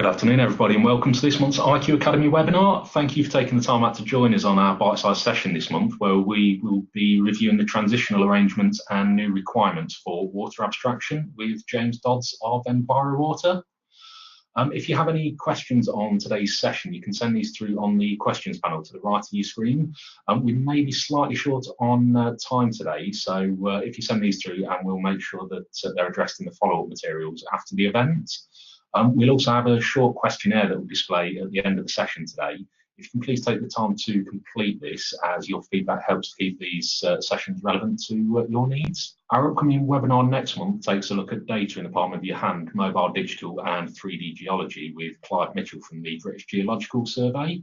Good afternoon, everybody, and welcome to this month's IQ Academy webinar. Thank you for taking the time out to join us on our bite-sized session this month, where we will be reviewing the transitional arrangements and new requirements for water abstraction with James Dodds of Envireau Water. If you have any questions on today's session, you can send these through on the questions panel to the right of your screen. We may be slightly short on time today, so if you send these through, and we'll make sure that they're addressed in the follow-up materials after the event. We'll also have a short questionnaire that will display at the end of the session today. If you can please take the time to complete this, as your feedback helps keep these sessions relevant to your needs. Our upcoming webinar next month takes a look at data in the palm of your hand, mobile digital and 3D geology with Clive Mitchell from the British Geological Survey.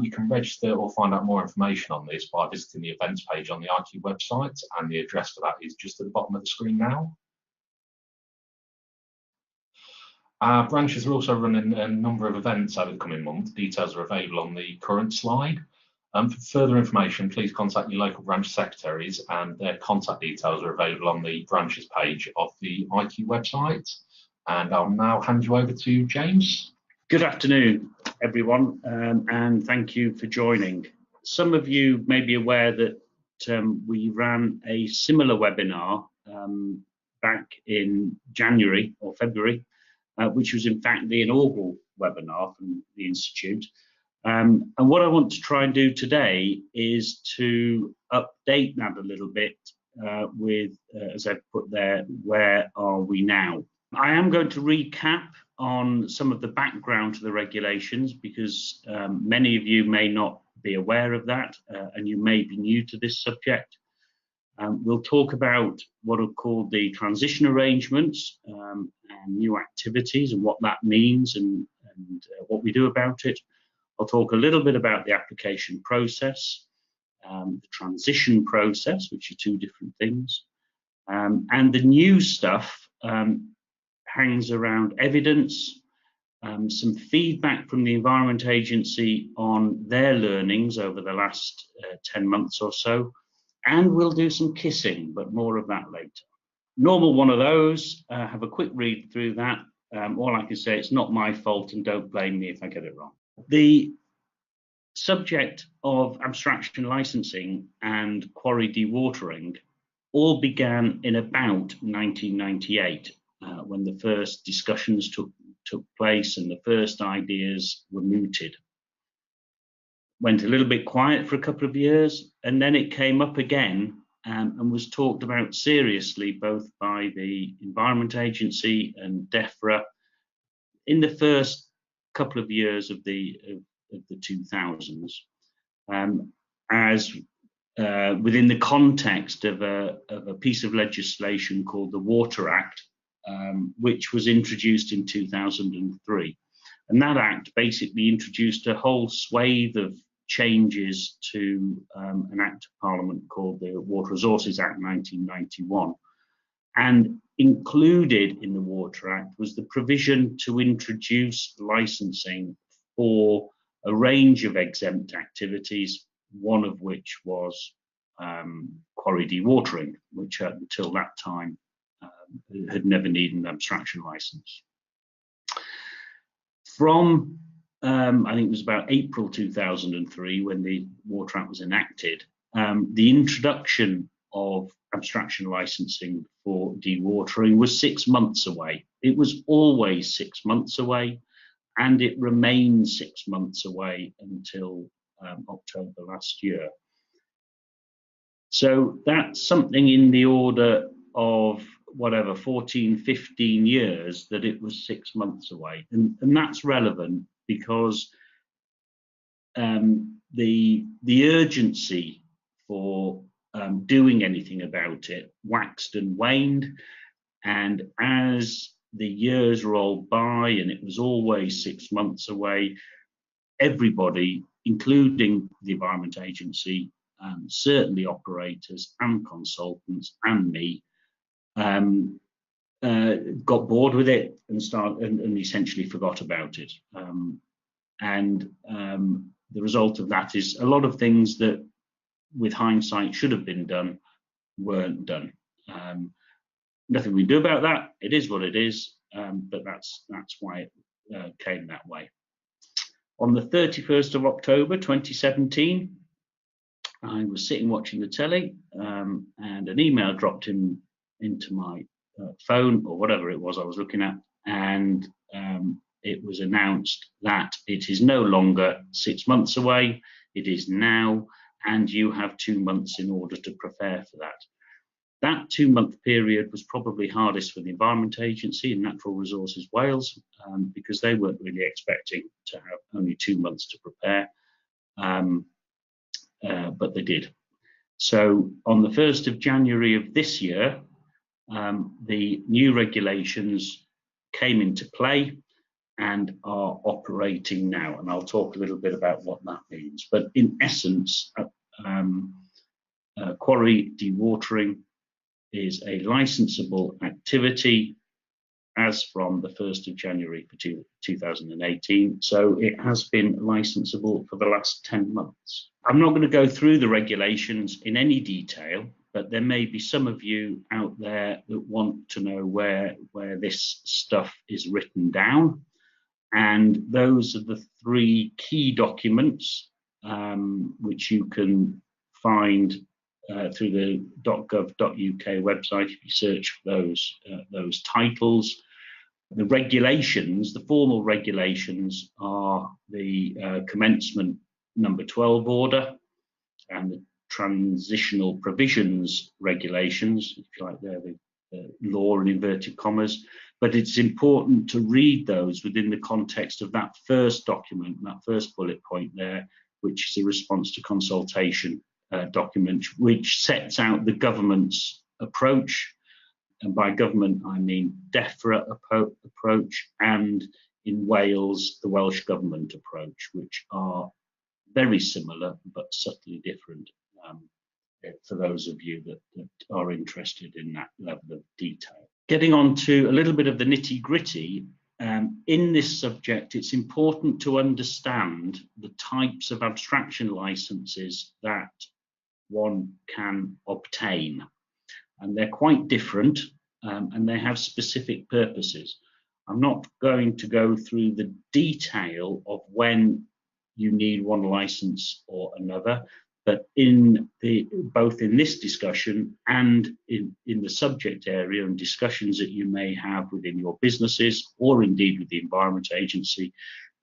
You can register or find out more information on this by visiting the events page on the IQ website, and the address for that is just at the bottom of the screen now. Our branches are also running a number of events over the coming month. Details are available on the current slide. For further information, please contact your local branch secretaries, and their contact details are available on the branches page of the IQ website. And I'll now hand you over to James. Good afternoon, everyone, and thank you for joining. Some of you may be aware that we ran a similar webinar back in January or February, which was in fact the inaugural webinar from the Institute. And what I want to try and do today is to update that a little bit with, as I've put there, where are we now? I am going to recap on some of the background to the regulations, because many of you may not be aware of that, and you may be new to this subject. We'll talk about what are called the transition arrangements and new activities and what that means and what we do about it. I'll talk a little bit about the application process, the transition process, which are two different things, and the new stuff hangs around evidence, some feedback from the Environment Agency on their learnings over the last 10 months or so. And we'll do some kissing, but more of that later. Normal one of those, have a quick read through that. All I can say, it's not my fault, and don't blame me if I get it wrong. The subject of abstraction licensing and quarry dewatering all began in about 1998, when the first discussions took place and the first ideas were mooted. Went a little bit quiet for a couple of years, and then it came up again and was talked about seriously both by the Environment Agency and DEFRA in the first couple of years of the 2000s, as within the context of a piece of legislation called the Water Act, which was introduced in 2003. And that act basically introduced a whole swathe of changes to an Act of Parliament called the Water Resources Act 1991. And included in the Water Act was the provision to introduce licensing for a range of exempt activities, one of which was quarry dewatering, which until that time had never needed an abstraction license. From I think it was about April 2003 when the Water Act was enacted, the introduction of abstraction licensing for dewatering was 6 months away. It was always 6 months away, and it remains 6 months away until October last year. So that's something in the order of whatever, 14, 15 years that it was 6 months away. And that's relevant because the urgency for doing anything about it waxed and waned, and as the years rolled by and it was always 6 months away, everybody, including the Environment Agency, certainly operators and consultants and me, got bored with it and essentially forgot about it. The result of that is a lot of things that, with hindsight, should have been done weren't done. Nothing we can do about that. It is what it is, but that's why came that way. On the 31st of October 2017, I was sitting watching the telly, and an email dropped into my phone, or whatever it was I was looking at, and it was announced that it is no longer 6 months away, it is now, and you have 2 months in order to prepare for that. That 2-month period was probably hardest for the Environment Agency and Natural Resources Wales, because they weren't really expecting to have only 2 months to prepare, but they did. So on the 1st of January of this year, the new regulations came into play and are operating now, and I'll talk a little bit about what that means. But in essence, quarry dewatering is a licensable activity as from the 1st of January for 2018. So it has been licensable for the last 10 months. I'm not going to go through the regulations in any detail, but there may be some of you out there that want to know where this stuff is written down. And those are the 3 key documents which you can find through the .gov.uk website if you search for those titles. The regulations, the formal regulations, are the commencement number 12 order and the transitional provisions regulations, if you like, they're the law in inverted commas. But it's important to read those within the context of that first document, that first bullet point there, which is a response to consultation document, which sets out the government's approach. And by government, I mean DEFRA approach, and in Wales, the Welsh Government approach, which are very similar but subtly different, for those of you that are interested in that level of detail. Getting on to a little bit of the nitty-gritty, in this subject, it's important to understand the types of abstraction licenses that one can obtain. And they're quite different, and they have specific purposes. I'm not going to go through the detail of when you need one license or another, but both in this discussion and in the subject area and discussions that you may have within your businesses or indeed with the Environment Agency,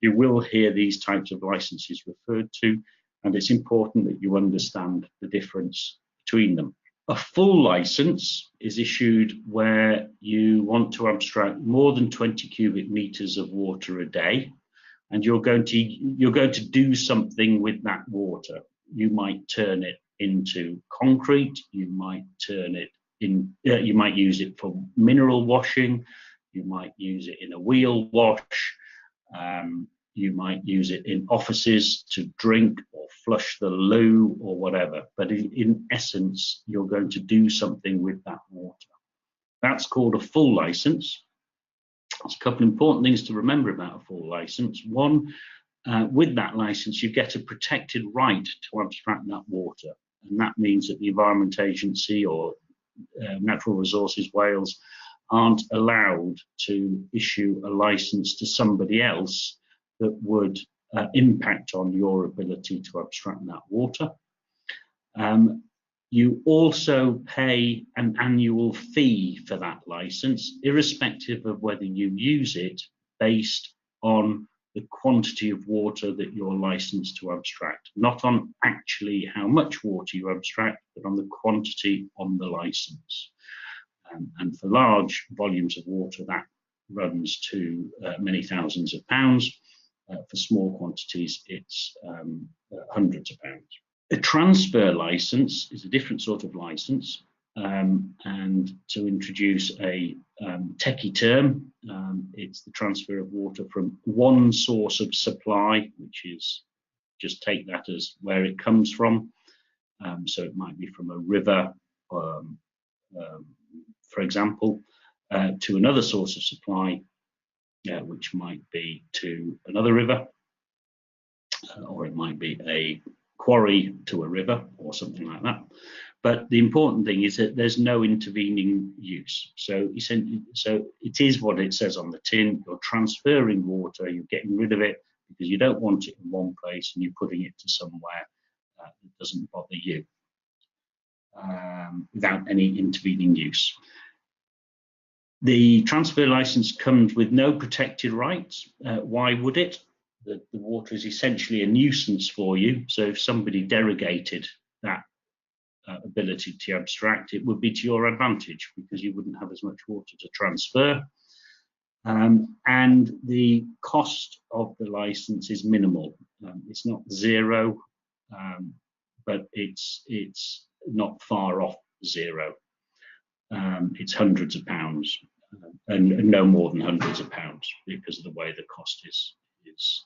you will hear these types of licenses referred to, and it's important that you understand the difference between them. A full license is issued where you want to abstract more than 20 cubic meters of water a day, and you're going to do something with that water. You might turn it into concrete. You might turn it in. You might use it for mineral washing. You might use it in a wheel wash. You might use it in offices to drink or flush the loo or whatever. But in essence, you're going to do something with that water. That's called a full license. There's a couple of important things to remember about a full license. One, with that license, you get a protected right to abstract that water. And that means that the Environment Agency or Natural Resources Wales aren't allowed to issue a license to somebody else that would impact on your ability to abstract that water. You also pay an annual fee for that license, irrespective of whether you use it, based on the quantity of water that you're licensed to abstract, not on actually how much water you abstract, but on the quantity on the license. And for large volumes of water, that runs to many thousands of pounds. For small quantities, it's hundreds of pounds. A transfer license is a different sort of license, and to introduce a techie term, it's the transfer of water from one source of supply, which is, just take that as where it comes from. So it might be from a river, for example, to another source of supply, which might be to another river, or it might be a quarry to a river or something like that. But the important thing is that there's no intervening use. So it is what it says on the tin. You're transferring water, you're getting rid of it because you don't want it in one place and you're putting it to somewhere that doesn't bother you without any intervening use. The transfer license comes with no protected rights. Why would it? The water is essentially a nuisance for you. So if somebody derogated that ability to abstract, it would be to your advantage because you wouldn't have as much water to transfer. And the cost of the license is minimal. It's not zero, but it's not far off zero. It's hundreds of pounds, and no more than hundreds of pounds because of the way the cost is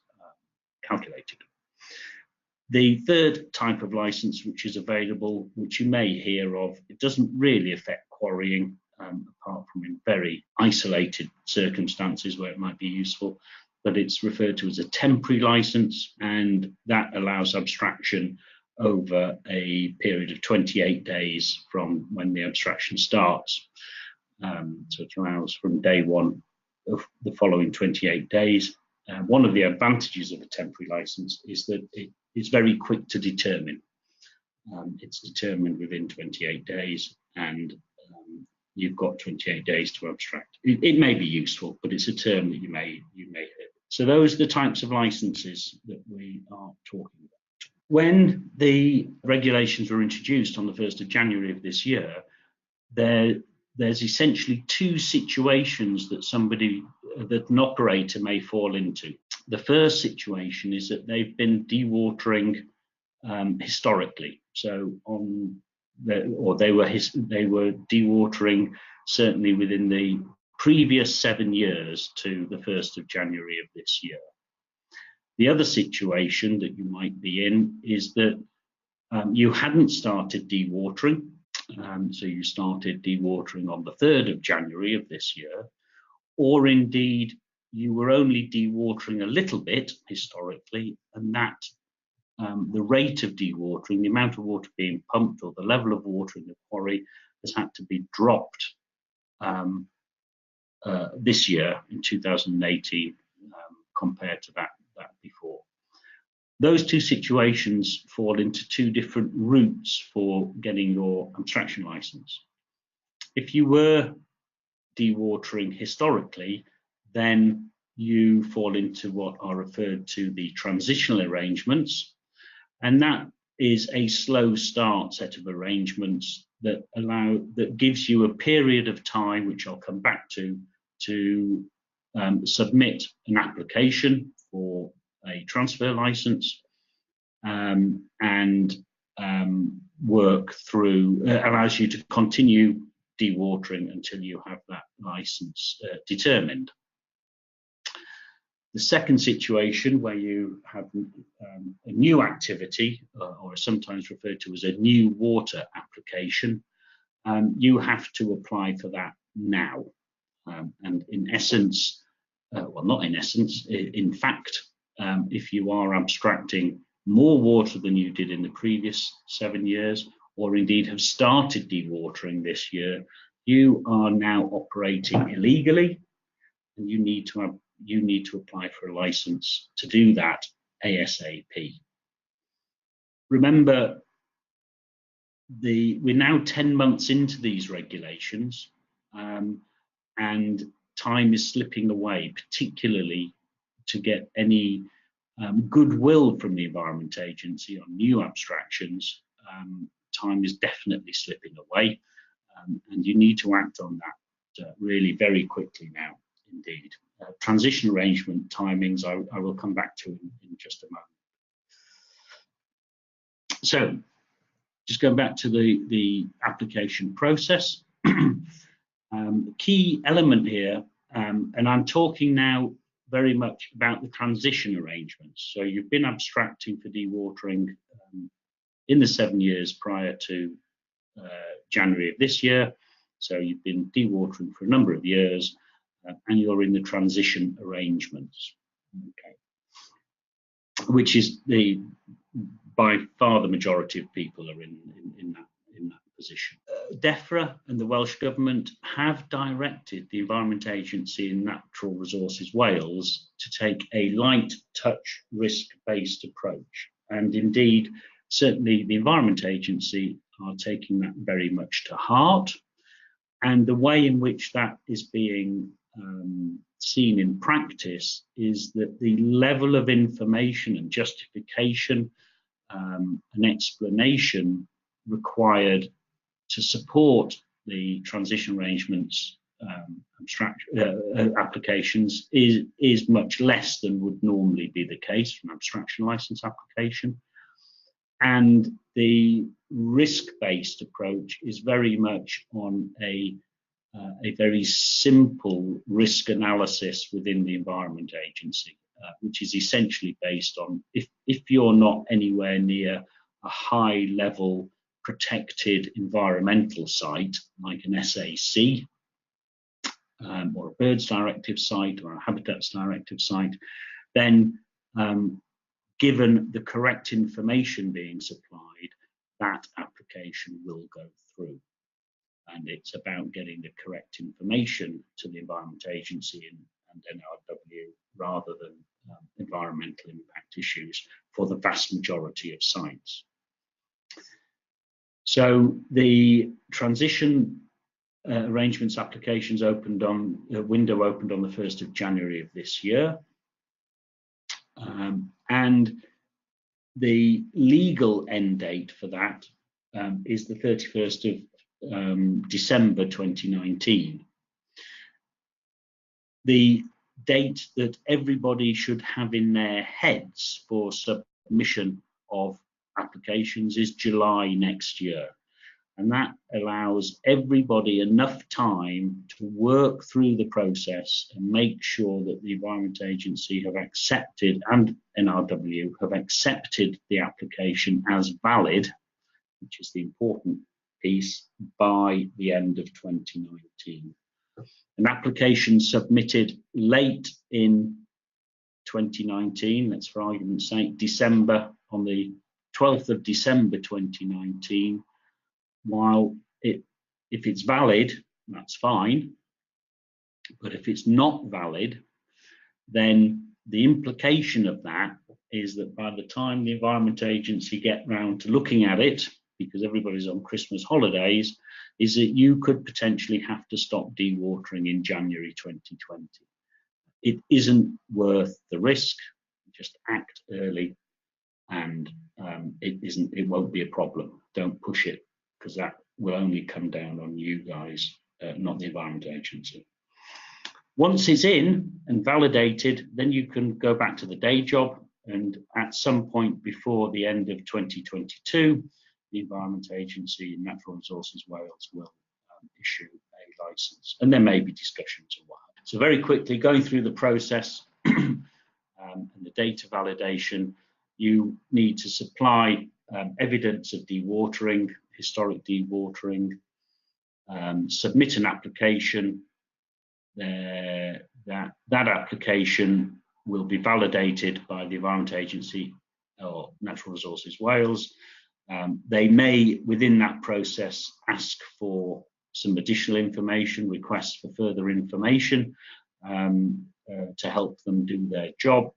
calculated. The third type of license which is available, which you may hear of, it doesn't really affect quarrying, apart from in very isolated circumstances where it might be useful, but it's referred to as a temporary license, and that allows abstraction over a period of 28 days from when the abstraction starts. So it allows from day one of the following 28 days. One of the advantages of a temporary license is that it is very quick to determine. It's determined within 28 days, and you've got 28 days to abstract. It may be useful, but it's a term that you may hear. So those are the types of licenses that we are talking about. When the regulations were introduced on the 1st of January of this year, there's essentially two situations that an operator may fall into. The first situation is that they've been dewatering historically. So they were dewatering certainly within the previous 7 years to the 1st of January of this year. The other situation that you might be in is that you hadn't started dewatering. So you started dewatering on the 3rd of January of this year, or indeed you were only dewatering a little bit historically, and that the rate of dewatering, the amount of water being pumped or the level of water in the quarry has had to be dropped this year in 2018 compared to that before. Those two situations fall into two different routes for getting your abstraction license. If you were dewatering historically, then you fall into what are referred to the transitional arrangements, and that is a slow start set of arrangements that gives you a period of time, which I'll come back to submit an application for a transfer license and work through, allows you to continue dewatering until you have that license determined. The second situation, where you have a new activity, or sometimes referred to as a new water application, you have to apply for that now. And in essence, well, not in essence, in fact, if you are abstracting more water than you did in the previous 7 years, or indeed have started dewatering this year, you are now operating illegally, and you need to apply for a license to do that ASAP. Remember, we're now 10 months into these regulations, and time is slipping away, particularly to get any goodwill from the Environment Agency on new abstractions. Time is definitely slipping away, and you need to act on that really very quickly now, indeed. Transition arrangement timings, I will come back to in just a moment. So, just going back to the application process. Key element here, and I'm talking now very much about the transition arrangements. So you've been abstracting for dewatering in the 7 years prior to January of this year. So you've been dewatering for a number of years, and you're in the transition arrangements, okay, which is by far the majority of people are in that position. DEFRA and the Welsh Government have directed the Environment Agency and Natural Resources Wales to take a light touch risk-based approach. And indeed, certainly the Environment Agency are taking that very much to heart. And the way in which that is being seen in practice is that the level of information and justification and explanation required to support the transition arrangements applications is much less than would normally be the case for an abstraction license application. And the risk-based approach is very much on a very simple risk analysis within the Environment Agency, which is essentially based on if you're not anywhere near a high-level protected environmental site like an SAC or a Birds Directive site or a Habitats Directive site, then given the correct information being supplied, that application will go through. And it's about getting the correct information to the Environment Agency and NRW rather than environmental impact issues for the vast majority of sites. So the transition arrangements applications window opened on the 1st of January of this year. And the legal end date for that is the 31st of December 2019. The date that everybody should have in their heads for submission of applications is July next year. And that allows everybody enough time to work through the process and make sure that the Environment Agency have accepted and NRW have accepted the application as valid, which is the important piece, by the end of 2019. An application submitted late in 2019, that's for argument's sake, on the 12th of December 2019, while if it's valid, that's fine, but if it's not valid, then the implication of that is that by the time the Environment Agency get round to looking at it, because everybody's on Christmas holidays, is that you could potentially have to stop dewatering in January 2020. It isn't worth the risk. Just act early, and it won't be a problem. Don't push it, because that will only come down on you guys, not the Environment Agency. Once it's in and validated, then you can go back to the day job, and at some point before the end of 2022, the Environment Agency and Natural Resources Wales will issue a license, and there may be discussions on what. So very quickly, going through the process and the data validation, you need to supply evidence of dewatering, historic dewatering, submit an application. That application will be validated by the Environment Agency or Natural Resources Wales. They may, within that process, ask for some additional information, requests for further information to help them do their job.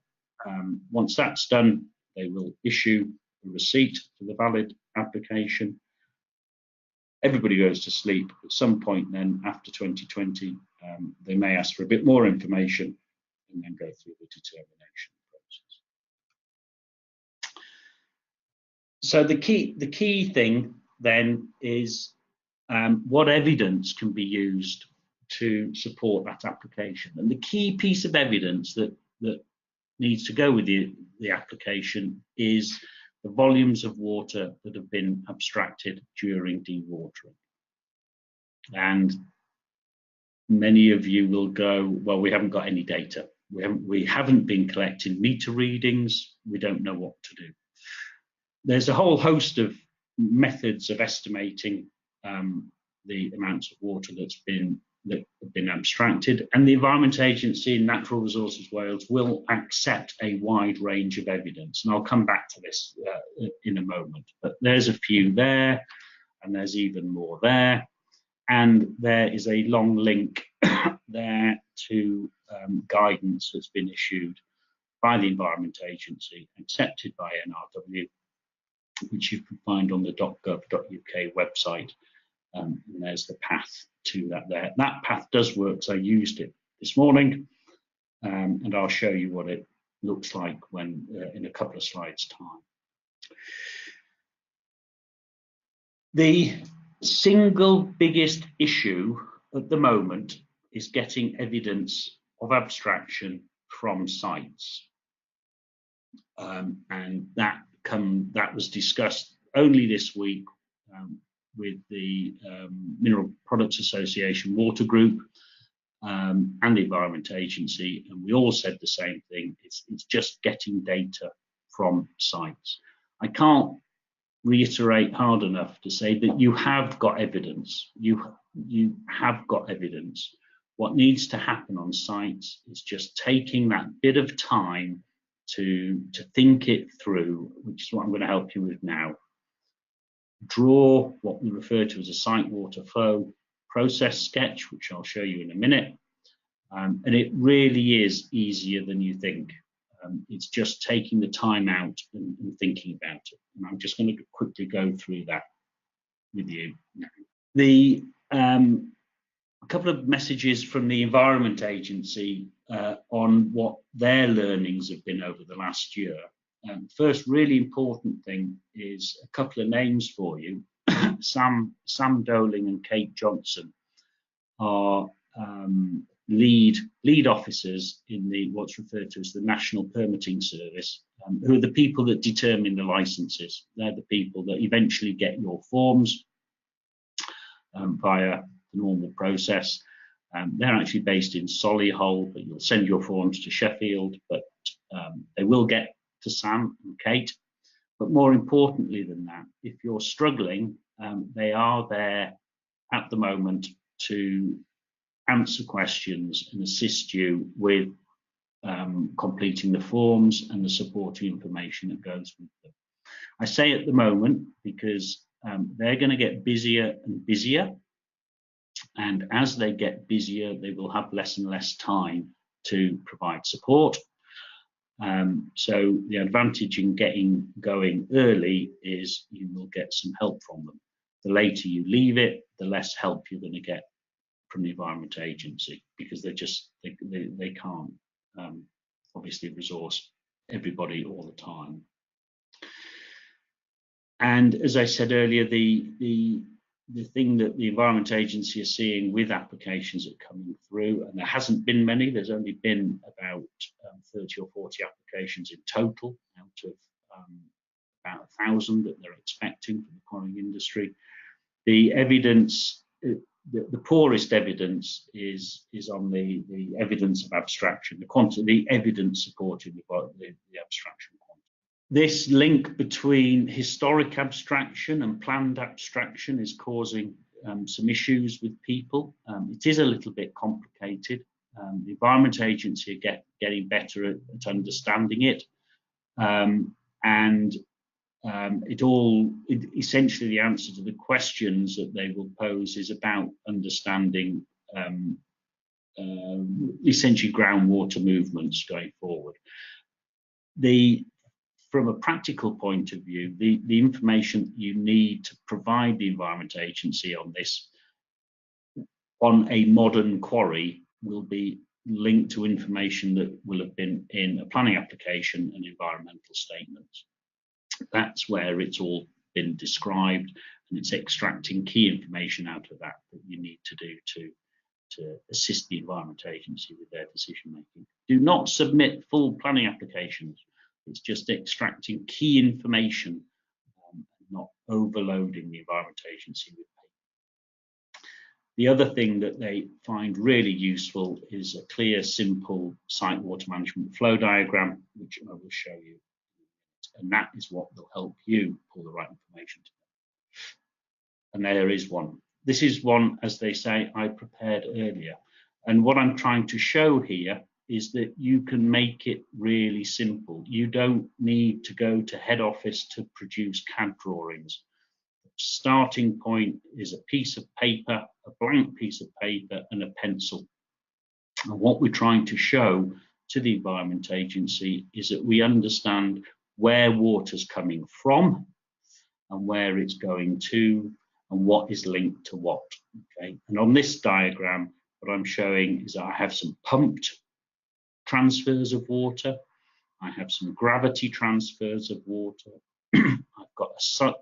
Once that's done, they will issue a receipt for the valid application. Everybody goes to sleep. At some point then, after 2020, they may ask for a bit more information and then go through the determination process. So the key thing then is what evidence can be used to support that application. And the key piece of evidence that needs to go with the application is the volumes of water that have been abstracted during dewatering. And many of you will go, well, we haven't got any data. We haven't been collecting meter readings. We don't know what to do. There's a whole host of methods of estimating the amounts of water that have been abstracted, and the Environment Agency and Natural Resources Wales will accept a wide range of evidence, and I'll come back to this in a moment. But there's a few there, and there's even more there. And there is a long link there to guidance that's been issued by the Environment Agency, accepted by NRW, which you can find on the .gov.uk website. And there's the path to that there. That path does work, so I used it this morning, and I'll show you what it looks like when in a couple of slides' time. The single biggest issue at the moment is getting evidence of abstraction from sites, and that was discussed only this week with the Mineral Products Association Water Group and the Environment Agency, and we all said the same thing. It's just getting data from sites. I can't reiterate hard enough to say that you have got evidence. You have got evidence. What needs to happen on sites is just taking that bit of time to think it through, which is what I'm going to help you with now. Draw what we refer to as a site water flow process sketch, which I'll show you in a minute. And it really is easier than you think. It's just taking the time out and thinking about it. And I'm just going to quickly go through that with you now. A couple of messages from the Environment Agency on what their learnings have been over the last year. First really important thing is a couple of names for you. Sam Doling and Kate Johnson are lead officers in what's referred to as the National Permitting Service, who are the people that determine the licenses. They're the people that eventually get your forms via the normal process. They're actually based in Solihull, but you'll send your forms to Sheffield, but they will get to Sam and Kate. But more importantly than that, if you're struggling, they are there at the moment to answer questions and assist you with completing the forms and the supporting information that goes with them. I say at the moment because they're going to get busier and busier, and as they get busier, they will have less and less time to provide support. So the advantage in getting going early is you will get some help from them. The later you leave it, the less help you're going to get from the Environment Agency, because they can't obviously resource everybody all the time. And as I said earlier, the thing that the Environment Agency is seeing with applications that are coming through, and there hasn't been many, there's only been about 30 or 40 applications in total out of about 1,000 that they're expecting from the quarrying industry. The evidence, the poorest evidence is on the evidence of abstraction, the evidence supporting the abstraction. This link between historic abstraction and planned abstraction is causing some issues with people. It is a little bit complicated. The Environment Agency are getting better at understanding it. Essentially the answer to the questions that they will pose is about understanding essentially groundwater movements going forward. From a practical point of view, the information you need to provide the Environment Agency on this, on a modern quarry, will be linked to information that will have been in a planning application and environmental statements. That's where it's all been described, and it's extracting key information out of that you need to do to assist the Environment Agency with their decision making. Do not submit full planning applications. It's just extracting key information, not overloading the Environment Agency with paper. The other thing that they find really useful is a clear, simple site water management flow diagram, which I will show you. And that is what will help you pull the right information together. And there is one. This is one, as they say, I prepared earlier. And what I'm trying to show here is that you can make it really simple. You don't need to go to head office to produce CAD drawings. The starting point is a piece of paper, a blank piece of paper and a pencil. And what we're trying to show to the Environment Agency is that we understand where water's coming from and where it's going to and what is linked to what. Okay, and on this diagram, what I'm showing is I have some pumped transfers of water. I have some gravity transfers of water. I've got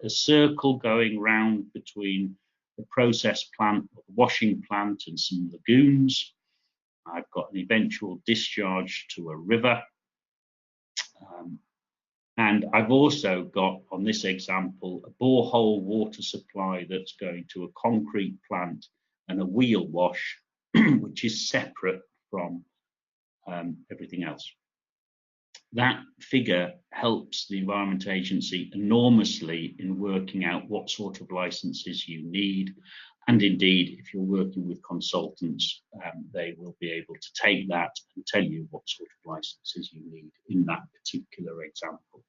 a circle going round between the process plant, the washing plant and some lagoons. I've got an eventual discharge to a river. And I've also got, on this example, a borehole water supply that's going to a concrete plant and a wheel wash, which is separate from everything else. That figure helps the Environment Agency enormously in working out what sort of licenses you need. And indeed, if you're working with consultants, they will be able to take that and tell you what sort of licenses you need in that particular example.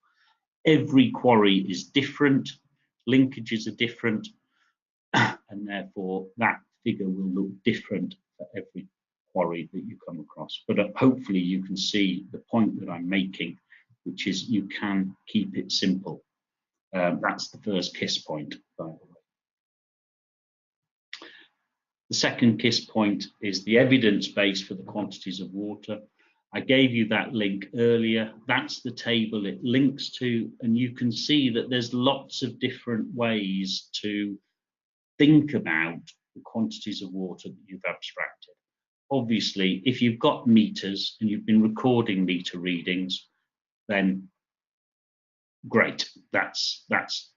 Every quarry is different, linkages are different, and therefore that figure will look different for every quarry that you come across. But hopefully you can see the point that I'm making, which is you can keep it simple. That's the first KISS point, by the way. The second KISS point is the evidence base for the quantities of water. I gave you that link earlier. That's the table it links to, and you can see that there's lots of different ways to think about the quantities of water that you've abstracted. Obviously, if you've got meters and you've been recording meter readings, then great, that's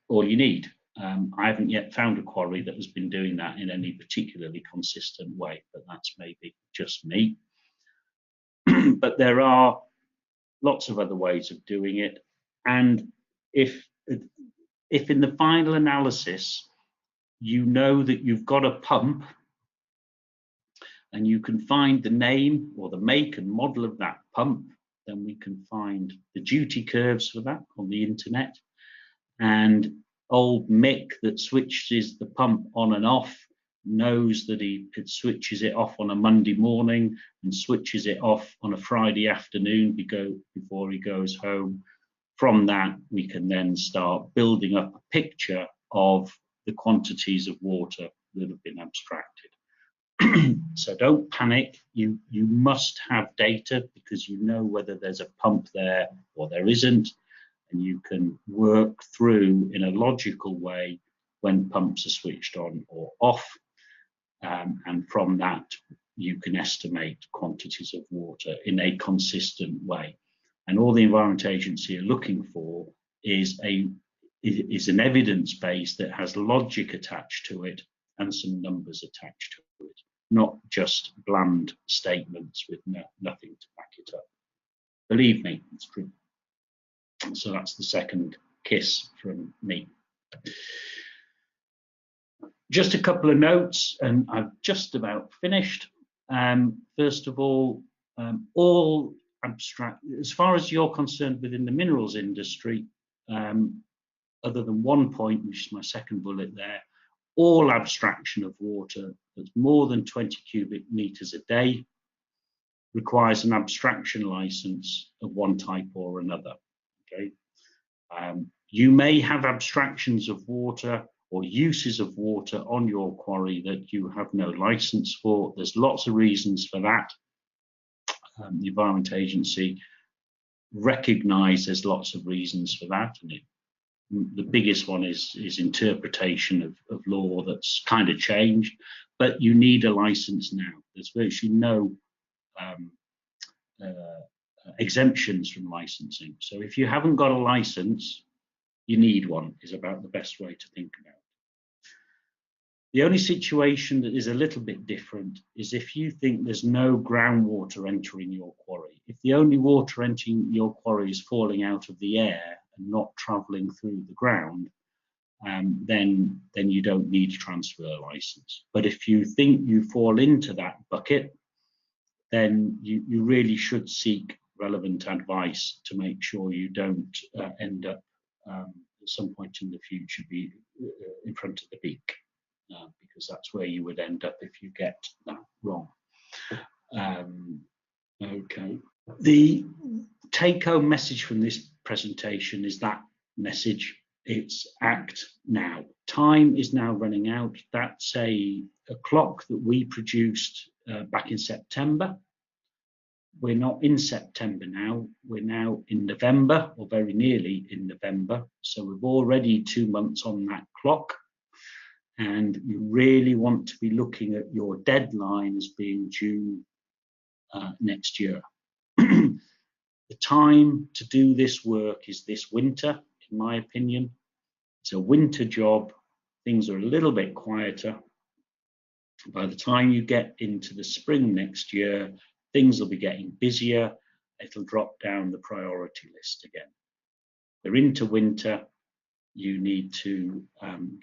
all you need. I haven't yet found a quarry that has been doing that in any particularly consistent way, but that's maybe just me. But there are lots of other ways of doing it. And if in the final analysis, you know that you've got a pump and you can find the name or the make and model of that pump, then we can find the duty curves for that on the internet. And old Mick that switches the pump on and off knows that he switches it off on a Monday morning and switches it off on a Friday afternoon before he goes home. From that, we can then start building up a picture of the quantities of water that have been abstracted. So don't panic. You must have data because you know whether there's a pump there or there isn't, and you can work through in a logical way when pumps are switched on or off. And from that, you can estimate quantities of water in a consistent way. And all the Environment Agency are looking for is an evidence base that has logic attached to it and some numbers attached to it, not just bland statements with nothing to back it up. Believe me, it's true. So that's the second KISS from me. Just a couple of notes, and I've just about finished. First of all abstract, as far as you're concerned within the minerals industry, other than one point, which is my second bullet there, all abstraction of water that's more than 20 cubic meters a day requires an abstraction license of one type or another. Okay, you may have abstractions of water or uses of water on your quarry that you have no license for. There's lots of reasons for that. The Environment Agency recognises lots of reasons for that, and the biggest one is interpretation of law that's kind of changed, but you need a license now. There's virtually no exemptions from licensing. So if you haven't got a license, you need one, is about the best way to think about it. The only situation that is a little bit different is if you think there's no groundwater entering your quarry. If the only water entering your quarry is falling out of the air and not traveling through the ground, then you don't need a transfer license. But if you think you fall into that bucket, then you really should seek relevant advice to make sure you don't end up at some point in the future be in front of the beak, because that's where you would end up if you get that wrong. Okay. The take-home message from this presentation is that message. It's act now. Time is now running out. That's a clock that we produced back in September. We're not in September now. We're now in November, or very nearly in November. So we're already 2 months on that clock. And you really want to be looking at your deadline as being due next year. The time to do this work is this winter, in my opinion. It's a winter job. Things are a little bit quieter. By the time you get into the spring next year, things will be getting busier. It'll drop down the priority list again. They're into winter. You need to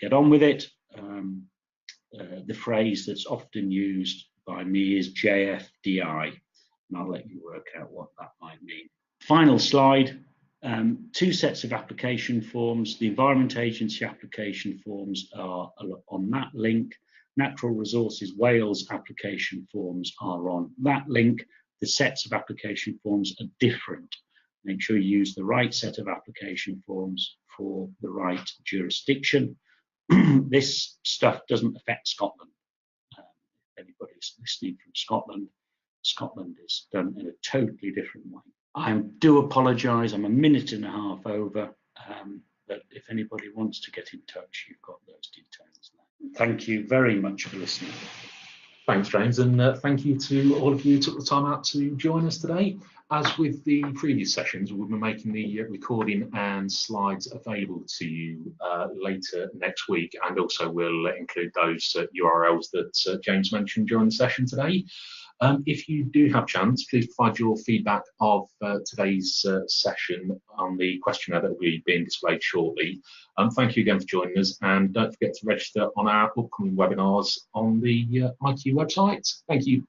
get on with it. The phrase that's often used by me is JFDI, and I'll let you work out what that might mean. Final slide, 2 sets of application forms. The Environment Agency application forms are on that link. Natural Resources Wales application forms are on that link. The sets of application forms are different. Make sure you use the right set of application forms for the right jurisdiction. This stuff doesn't affect Scotland. If anybody's listening from Scotland, Scotland is done in a totally different way. I do apologise, I'm a minute and a half over, but if anybody wants to get in touch, you've got those details now. Thank you very much for listening. Thanks, James, and thank you to all of you who took the time out to join us today. As with the previous sessions, we'll be making the recording and slides available to you later next week, and also we'll include those URLs that James mentioned during the session today. If you do have a chance, please provide your feedback of today's session on the questionnaire that will be being displayed shortly. Thank you again for joining us, and don't forget to register on our upcoming webinars on the IQ website. Thank you.